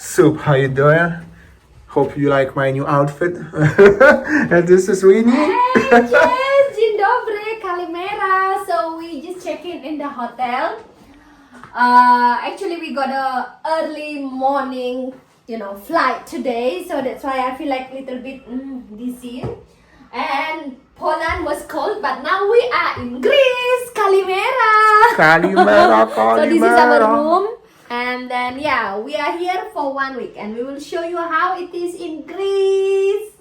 Soup, how you doing? Hope you like my new outfit. And this is Winnie. Hey, yes, dzień dobry, Kalimera. So we just checked in the hotel. Actually, we got a early morning, flight today. So that's why I feel like a little bit dizzy. And Poland was cold, but now we are in Greece, Kalimera. Kalimera. So this is our room. And then we are here for 1 week and we will show you how it is in Greece.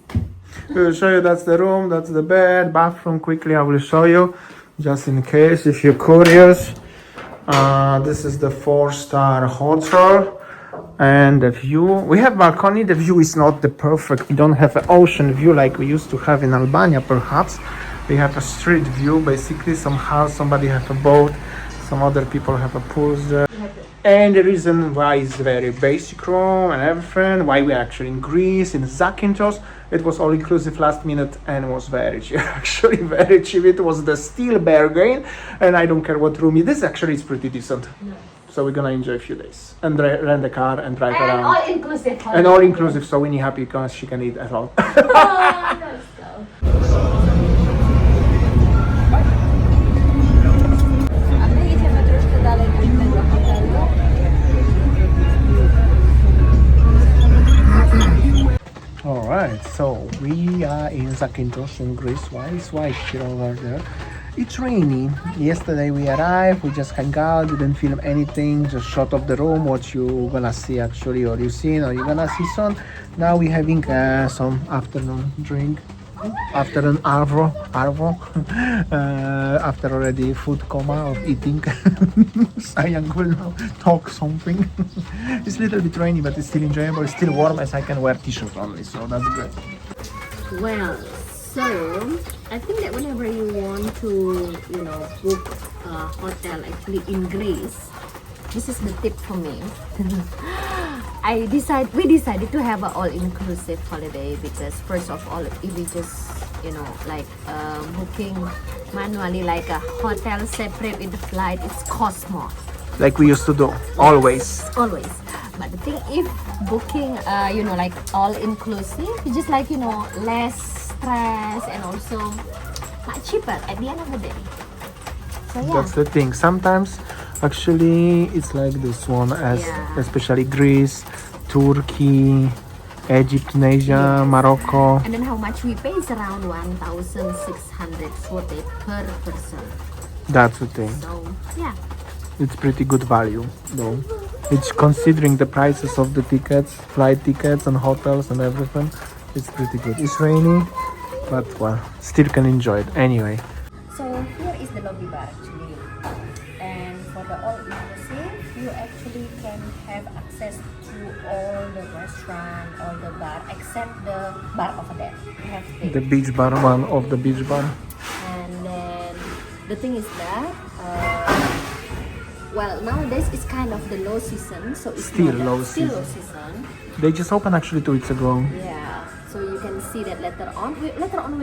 We will show you that's the room, that's the bed, bathroom. Quickly I will show you, just in case if you're curious. This is the 4-star hotel. And the view, we have balcony. The view is not the perfect. We don't have an ocean view like we used to have in Albania perhaps. We have a street view basically. Somehow somebody have a boat, some other people have a pool there. And the reason why it's very basic room and everything, why we're actually in Greece, in Zakynthos, it was all inclusive last minute and was very cheap, actually very cheap. It was the steel bargain and I don't care what room it is, actually it's pretty decent. No. So we're gonna enjoy a few days and rent a car and drive around. And all inclusive. And all inclusive, so Winnie happy because she can eat as well. Oh, let's go. Alright, so we are in Zakynthos in Greece. Why is white here over there? It's rainy. Yesterday we arrived, we just hang out, didn't film anything, just shot of the room, what you gonna see actually, or you seen, or you gonna see soon. Now we having some afternoon drink. After an arvo, after already food coma of eating. Sayang will now talk something. It's a little bit rainy, but it's still enjoyable. It's still warm as I can wear t-shirt only, so that's good. Well, so I think that whenever you want to, book a hotel actually in Greece, this is the tip for me. We decided to have an all-inclusive holiday because first of all, if we just booking manually like a hotel separate with the flight, it's cost more. Like we used to do, always. But the thing, if booking like all-inclusive, it's just less stress and also much cheaper at the end of the day. So That's the thing. Sometimes actually it's like this one, especially Greece, Turkey, Egypt, Tunisia, Morocco. And then how much we pay is around 1,640 per person. That's the thing. So It's pretty good value though. It's considering the prices of the tickets, flight tickets and hotels and everything. It's pretty good. It's rainy, but well, still can enjoy it anyway. So here is the lobby bar actually. And for the all-inclusive, you actually can have access to all the restaurant, all the bar, except the bar over there. You have The beach bar, one of the beach bar. And then the thing is that, nowadays it's kind of the low season, so it's Still not low still season. low season. They just opened actually 2 weeks ago. Yeah, so you can see that later on. We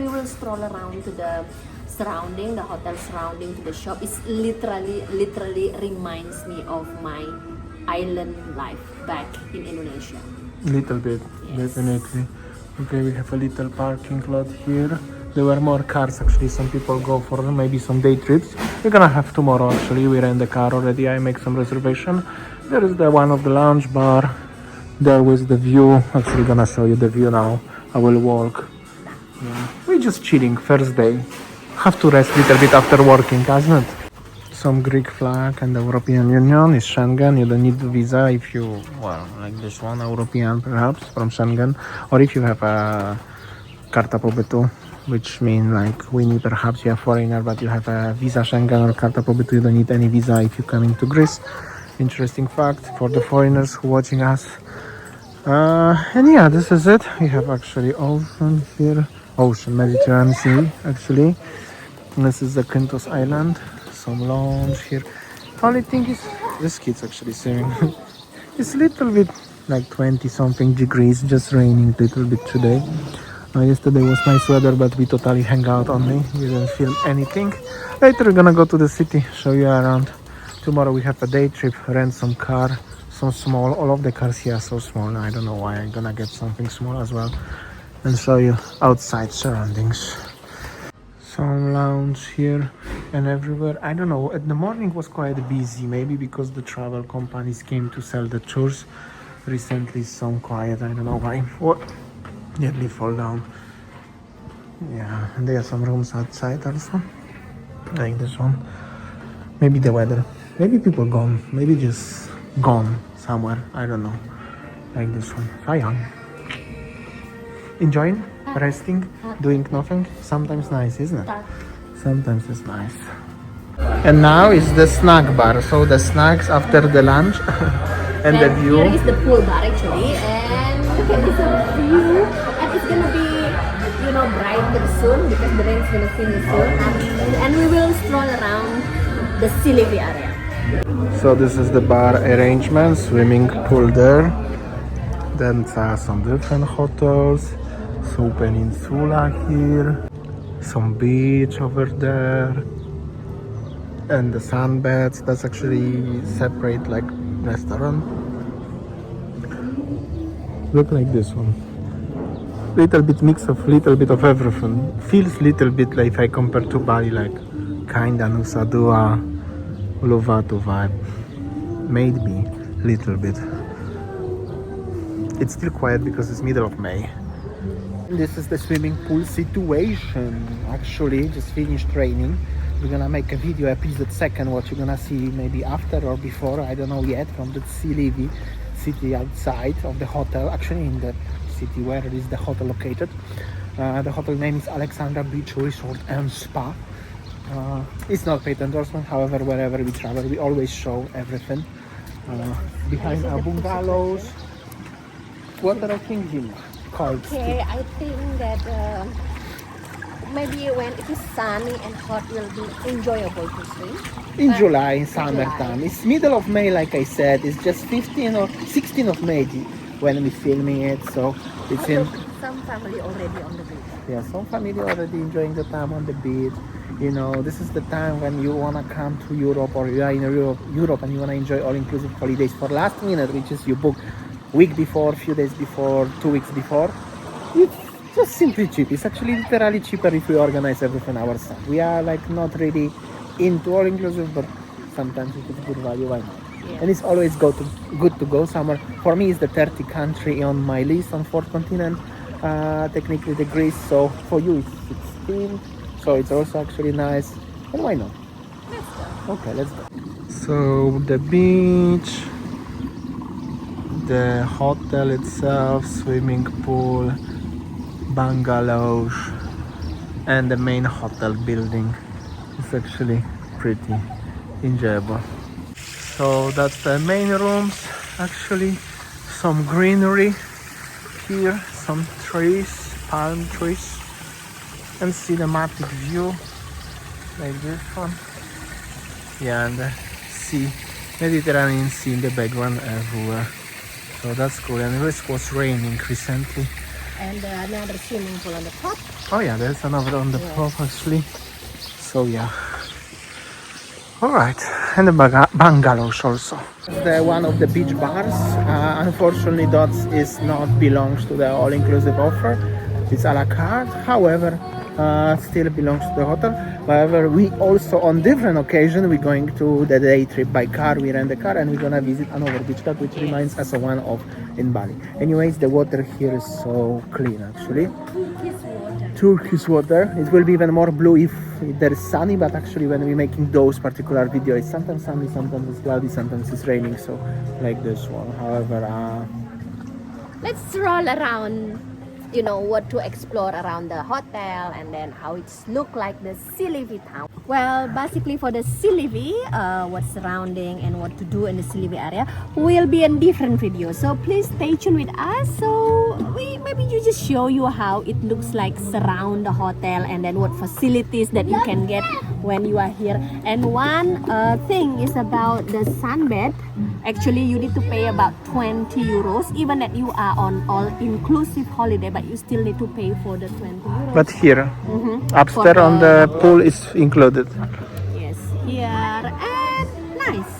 will stroll around to the surrounding, the hotel surrounding to the shop. It's literally reminds me of my island life back in Indonesia. Little bit, Yes. definitely. Okay, we have a little parking lot here. There were more cars actually. Some people go for maybe some day trips. We're gonna have tomorrow actually. We rent the car already. I make some reservation. There is the one of the lounge bar. There was the view. Actually gonna show you the view now. I will walk. Yeah. We're just chilling first day. Have to rest a little bit after working, isn't it? Some Greek flag and the European Union is Schengen. You don't need visa if you, like this one, European perhaps from Schengen, or if you have a Karta Pobytu, which means like Winnie, perhaps you're a foreigner but you have a visa Schengen or Karta Pobytu, you don't need any visa if you're coming to Greece. Interesting fact for the foreigners who watching us. And this is it. We have actually ocean here, Mediterranean Sea actually. This is the Zakynthos Island. Some lounge here. Only thing is, this kid's actually swimming. It's a little bit like 20 something degrees, just raining a little bit today. Yesterday was nice weather, but we totally hang out only. We didn't film anything. Later we're gonna go to the city, show you around. Tomorrow we have a day trip, rent some car, some small. All of the cars here are so small. I don't know why. I'm gonna get something small as well and show you outside surroundings. Some lounge here and everywhere. I don't know. At the morning was quite busy. Maybe because the travel companies came to sell the tours. Recently, some quiet. I don't know why. What? Nearly fall down. Yeah, and there are some rooms outside also, like this one. Maybe the weather. Maybe people gone. Maybe just gone somewhere. I don't know. Like this one. So young. Enjoying, resting, doing nothing. Sometimes nice, isn't it? Sometimes it's nice. And now is the snack bar. So the snacks after the lunch and the view. Here is the pool bar actually, and look at this view. And it's gonna be, you know, brighter soon because the rain's gonna finish soon. And we will stroll around the sea living area. So this is the bar arrangement. Swimming pool there. Then some different hotels. So peninsula here. Some beach over there. And the sunbeds. That's actually separate like restaurant. Look like this one. Little bit mix of little bit of everything. Feels little bit like if I compare to Bali, like kinda Nusa Dua, Uluwatu vibe. Maybe little bit. It's still quiet because it's middle of May. This is the swimming pool situation. Actually, just finished training. We're gonna make a video episode second, what you're gonna see maybe after or before, I don't know yet, from the city outside of the hotel, actually in the city where is the hotel located. The hotel name is Alexandra Beach Resort and Spa. It's not paid endorsement, however, wherever we travel, we always show everything. Behind our bungalows. What are you thinking? Okay, I think that maybe when it is sunny and hot will be enjoyable to swim. In July, in summertime. It's middle of May, like I said. It's just 15 or 16 of May when we're filming it. So it's in. Some family already on the beach. Yeah, some family already enjoying the time on the beach. You know, this is the time when you wanna come to Europe or you are in Europe and you wanna enjoy all-inclusive holidays for last minute, which is you book week before, few days before, 2 weeks before. It's just simply cheap. It's actually literally cheaper if we organize everything ourselves. We are like not really into all-inclusive, but sometimes if it's good value, why not? Yeah. And it's always good to go somewhere. For me, it's the 30 country on my list on 4th continent, technically the Greece. So for you, it's 16. So it's also actually nice. And why not? Let's go. Okay, let's go. So the beach, the hotel itself, swimming pool, bungalows, and the main hotel building. It's actually pretty enjoyable. So that's the main rooms. Actually, some greenery here, some trees, palm trees, and cinematic view like this one. Yeah, and the sea, Mediterranean Sea in the background everywhere. So that's cool. And it was raining recently. And another swimming pool on the top. Oh yeah, there's another on the top actually. So yeah. Alright, and the bungalows also. The one of the beach bars. Unfortunately, that is not belongs to the all-inclusive offer. It's a la carte. However, still belongs to the hotel. However, we also on different occasion we're going to the day trip by car. We rent the car and we're gonna visit another beach club, which reminds us of one of in Bali. Anyways, the water here is so clean actually. Turkish water. It will be even more blue if there's sunny, but actually when we're making those particular videos, it's sometimes sunny, sometimes it's cloudy, sometimes it's raining. So like this one. However, let's roll around, you know, what to explore around the hotel and then how it's look like the Silivi town. Well, basically for the Silivi, what's surrounding and what to do in the Silivi area will be in different videos. So please stay tuned with us. So maybe you just show you how it looks like surround the hotel and then what facilities that you can get when you are here. And one thing is about the sunbed. Actually, you need to pay about 20 euros, even that you are on all-inclusive holiday, but you still need to pay for the 20 euros. but here, upstairs on the pool is included. Yes, here, and nice.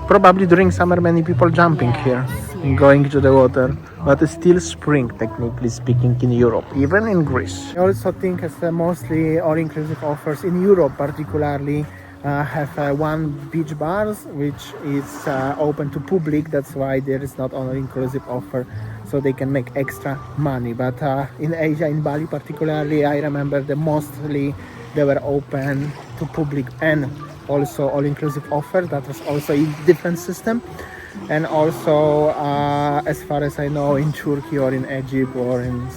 probably during summer many people jumping here and going to the water. But it's still spring, technically speaking, in Europe, even in Greece. I also think it's mostly all-inclusive offers in Europe, particularly have one beach bars which is open to public. That's why there is not only inclusive offer, so they can make extra money. But in Asia, in Bali particularly, I remember that mostly they were open to public and also all-inclusive offer. That was also a different system. And also, as far as I know, in Turkey or in Egypt or in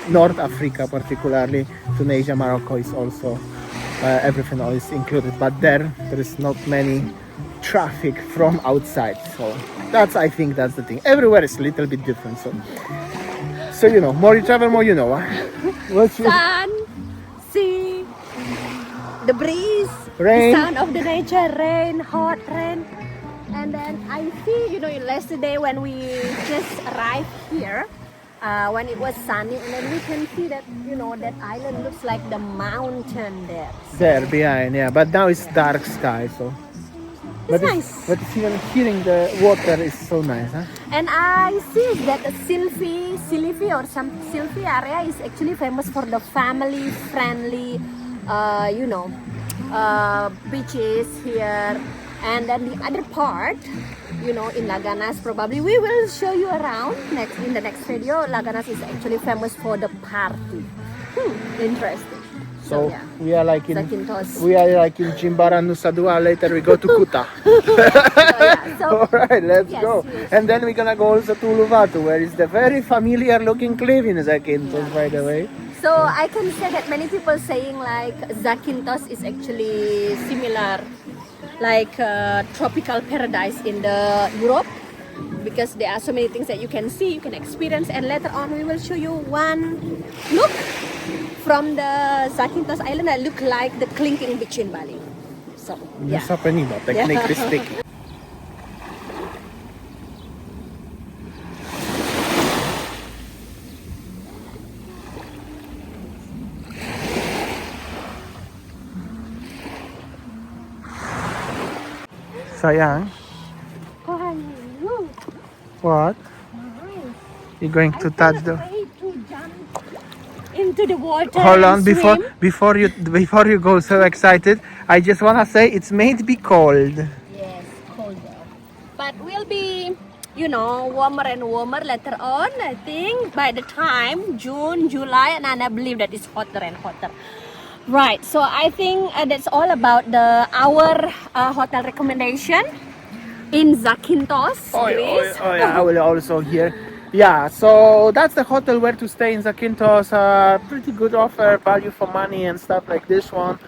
North Africa, particularly Tunisia, Morocco is also everything is included. But there is not many traffic from outside. So I think that's the thing. Everywhere is a little bit different. So you know, more you travel, more you know. What's your Sun, sea, the breeze, rain? the sound of the nature, rain, hot rain. And then I see, you know, yesterday when we just arrived here, when it was sunny, and then we can see that, you know, that island looks like the mountain there. There behind, yeah. But now it's dark sky, so. It's nice. But even hearing the water is so nice, huh? And I see that the Silfi area is actually famous for the family-friendly, you know, beaches here. And then the other part, you know, in Laganas, probably we will show you around in the next video. Laganas is actually famous for the party. Interesting. So yeah. we are like in Zakynthos. Jimbaran Nusa Dua. Later we go to Kuta. So, all right, let's yes, go. yes. And then we're gonna go also to Uluwatu, where is the very familiar looking cliff in Zakynthos, by the way. So I can say that many people saying like Zakynthos is actually similar, like tropical paradise in the Europe, because there are so many things that you can see, you can experience, and later on we will show you one look from the Zakynthos island that look like the clinking beach in Bali. So yeah. Nusa Penida, technically speaking. Sayang, what? You're going to touch the... to jump into the water. Hold on, and before you go so excited, I just wanna say it's made to be cold. Yes, colder. But will be, you know, warmer and warmer later on. I think by the time June, July, and I believe that it's hotter and hotter. Right, so I think that's all about our hotel recommendation in Zakynthos, Greece. Oh, yeah, I will also hear. Yeah, so that's the hotel where to stay in Zakynthos. Pretty good offer, value for money and stuff like this one.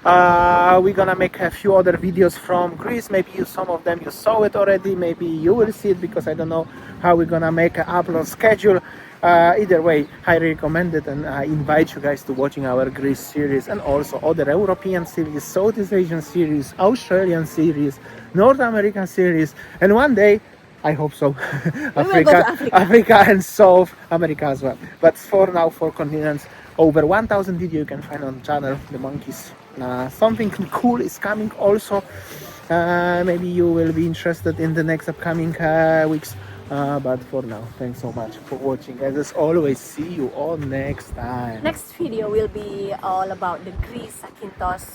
We're gonna make a few other videos from Greece. Maybe some of them you saw it already. Maybe you will see it, because I don't know how we're gonna make an upload schedule. Either way, highly recommend it, and I invite you guys to watching our Greece series and also other European series, Southeast Asian series, Australian series, North American series, and one day, I hope so, Africa and South America as well. But for now, for convenience, over 1,000 video you can find on the channel, The Monkeys. Something cool is coming also. Maybe you will be interested in the next upcoming weeks. But for now, thanks so much for watching. As always, see you all next time. Next video will be all about the Greece, Zakynthos,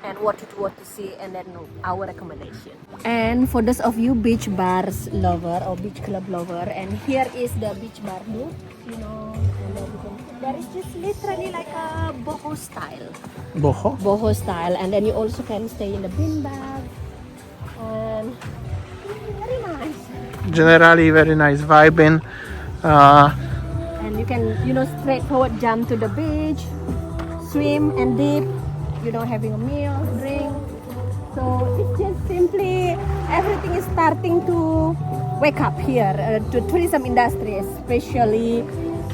and what to see, and then our recommendation. And for those of you beach bars lover or beach club lover, and here is the beach bar booth, you know, and there is just literally like a boho style. Boho style, and then you also can stay in the bean bag, and very nice. Generally very nice vibing. And you can, you know, straightforward jump to the beach, swim and dip, you know, having a meal, drink. So it's just simply everything is starting to wake up here to tourism industry, especially,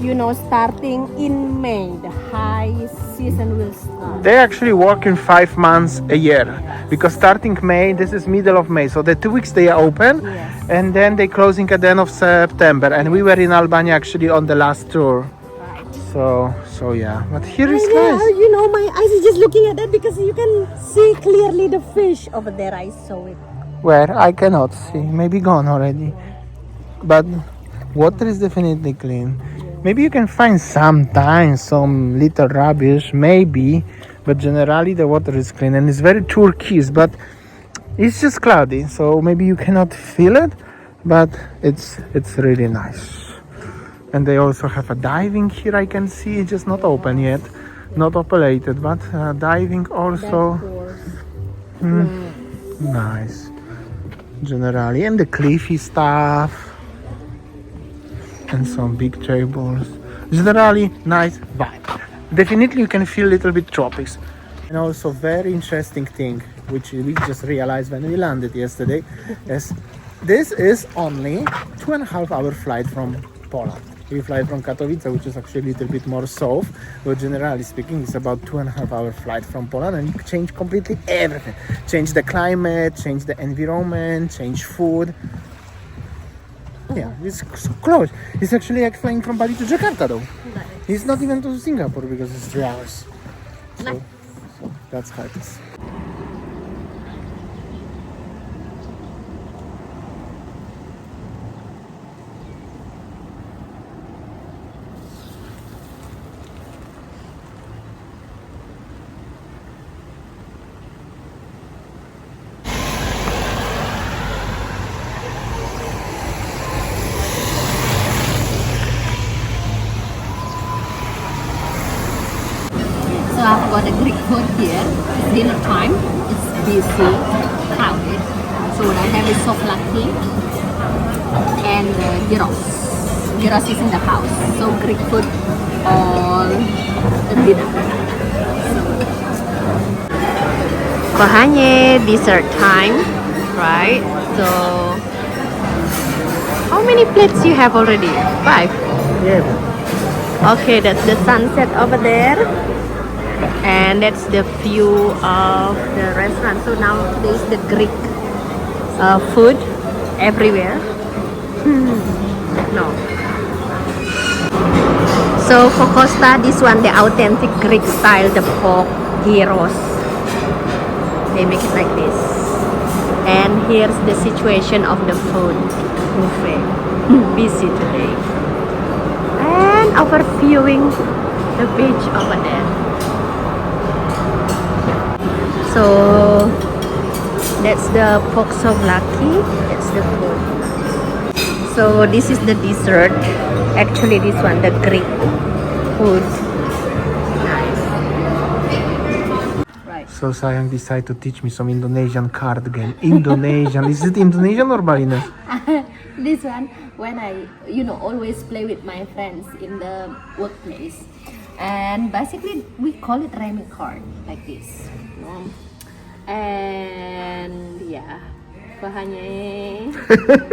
you know, starting in May, the high season will start. They actually work in 5 months a year, because starting May, this is middle of May, so the 2 weeks they are open, Yes. and then they closing at the end of September. And we were in Albania actually on the last tour. Right. So yeah, but here is Yeah, nice. you know, my eyes is just looking at that because you can see clearly the fish over there. I saw it. Where? I cannot see. Maybe gone already. But water is definitely clean. Maybe you can find sometimes some little rubbish, maybe. But generally the water is clean and it's very turquoise, but it's just cloudy, so maybe you cannot feel it, but it's really nice. And they also have a diving here, I can see. It's just not open yet, not operated, but diving also. Nice. Generally, and the cliffy stuff, and some big tables. Generally, nice vibe. Definitely, you can feel a little bit tropics. And also, very interesting thing, which we just realized when we landed yesterday, is this is only 2.5 hour flight from Poland. We fly from Katowice, which is actually a little bit more south, but generally speaking, it's about 2.5 hour flight from Poland, and you change completely everything. Change the climate, change the environment, change food. Yeah, it's close. It's actually like flying from Bali to Jakarta, though. Nice. It's not even to Singapore because it's 3 hours. Nice. So that's how it is. So I've got a Greek food here. It's dinner time. It's busy, crowded. So what I have is souvlaki and gyros. Gyros is in the house. So Greek food all the dinner. Kohanye dessert time, right? So how many plates you have already? 5. Yeah. Okay, that's the sunset over there. And that's the view of the restaurant. So now there's the Greek food everywhere. No. So for Costa, this one, the authentic Greek style, the pork gyros. They make it like this. And here's the situation of the food buffet. Busy today. And overviewing the beach over there. So that's the pork souvlaki. That's the food. So this is the dessert. Actually, this one, the Greek food. Nice. Right. So Sayang decided to teach me some Indonesian card game. Indonesian. Is it Indonesian or Balinese? This one, when I, always play with my friends in the workplace. And basically, we call it remi card, like this. And yeah, Kohanye.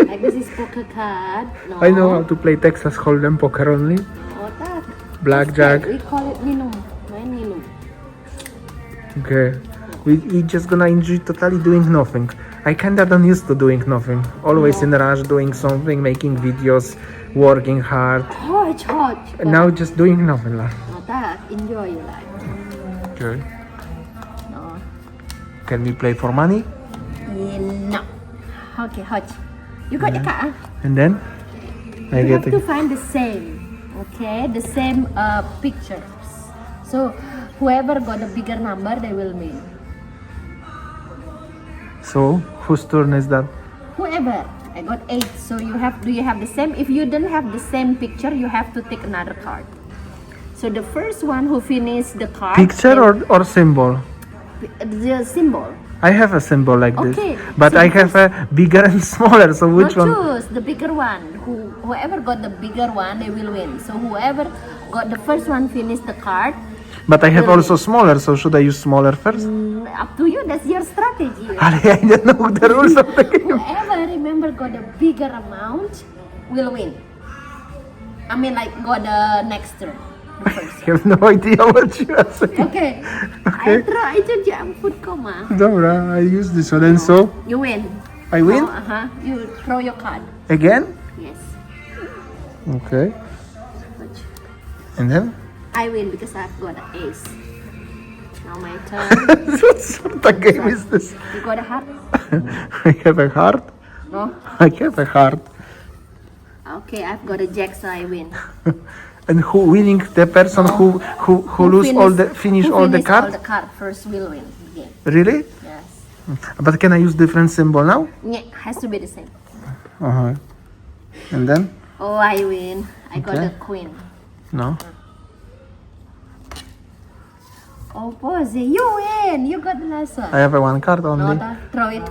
Like this is poker card. No. I know how to play Texas Hold'em poker only. Oh, that. Blackjack. We call it minum. Minum. Okay. We just gonna enjoy totally doing nothing. I kinda don't used to doing nothing. Always in a rush, doing something, making videos, working hard. Hot. And now just doing nothing. Lah. Not that. Enjoy your life. Okay. No. Can we play for money? No. Okay, hot. You got your card. And then I You get have to find the same. Okay, the same pictures. So whoever got a bigger number, they will win. So whose turn is that? Whoever. I got 8. So do you have the same? If you don't have the same picture, you have to take another card. So the first one who finished the card. Picture or symbol? The symbol. I have a symbol like this, Okay, but so I have a bigger and smaller. So which No, one? choose the bigger one. Whoever got the bigger one, they will win. So whoever got the first one finished the card. But I have also smaller. So should I use smaller first? Up to you. That's your strategy. I don't know the rules of the game. Whoever remember got a bigger amount will win. I mean, like got the next turn. The first. I have no idea what you are saying. Okay. Okay. I told you I'm food coma. Dobra, I use this one, and so You win. I win You throw your card. again. Yes. Okay, and then I win because I've got an ace. Now my turn. what sort of game is this? You got a heart. I have a heart. No? I have a heart. Okay, I've got a jack, so I win. And who winning? The person who lose all the finish all the all cards? the card first will win the game. Really? Yes. But can I use different symbol now? Yeah, has to be the same. Uh-huh. And then? Oh, I win. I got Okay. the queen. No. Oh, Posey, you win. You got the last one. I have a one card No, only. throw it.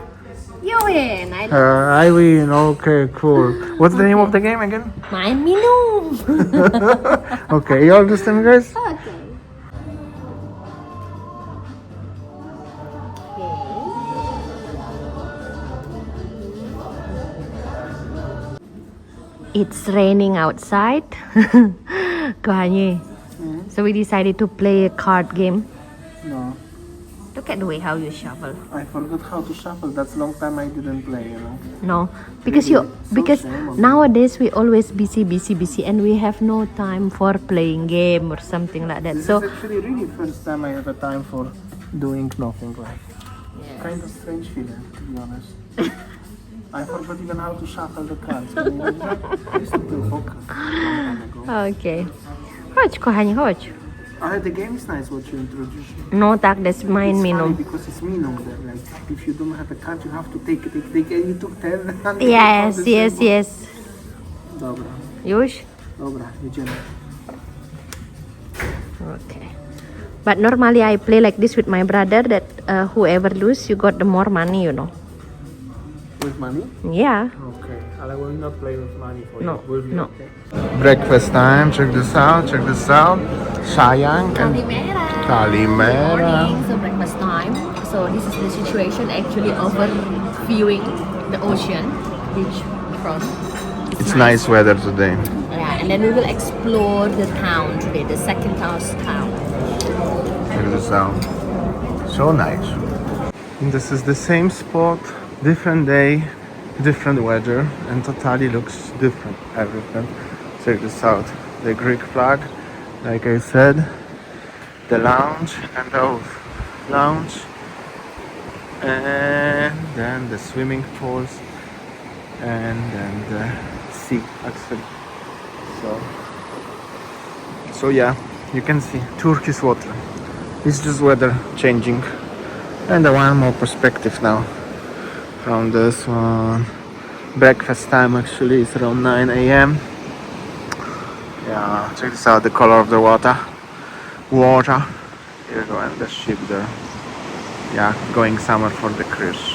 You win. I win. Okay, cool. What's the name of the game again? Main minum. Okay, you all understand, guys? Okay. It's raining outside. Kohanyi. So we decided to play a card game. No. Look at the way how you shuffle. I forgot how to shuffle. That's a long time I didn't play, you know. No, because Really? because shame on me. nowadays we always busy, and we have no time for playing game or something like that. This So is actually really first time I have a time for doing nothing. Like, kind of strange feeling, to be honest. I forgot even how to shuffle the cards. Can you imagine that? I used to play poker a long time ago. okay. Chodź, kochani, chodź. The game is nice what you introduced. No, tak, that's mine It's funny minum. because it's minimum there. Like, if you don't have a card, you have to take. And you took 10. and Yes, all the yes, symbol. yes. Dobra, Już? dobra, jedziemy. Okay. But normally I play like this with my brother. That whoever lose, you got the more money, you know. With money? Yeah. Okay, I will not play with money for No, you. With me, no. okay? Breakfast time, check this out. Sayang and Kalimera. Morning, so breakfast time. So this is the situation actually over viewing the ocean, beach front. It's nice weather today. Yeah, and then we will explore the town today, the Zakynthos town. Check this out. So nice. And this is the same spot, different day, different weather, and totally looks different, everything. Check this out. The Greek flag, like I said, the lounge and the lounge, and then the swimming pools, and then the sea actually. So yeah, you can see turquoise water. It's just weather changing. And one more perspective now from this one. Breakfast time actually is around 9 a.m. Yeah, check this out, the color of the water. Here you go, and the ship there. Yeah, going somewhere for the cruise.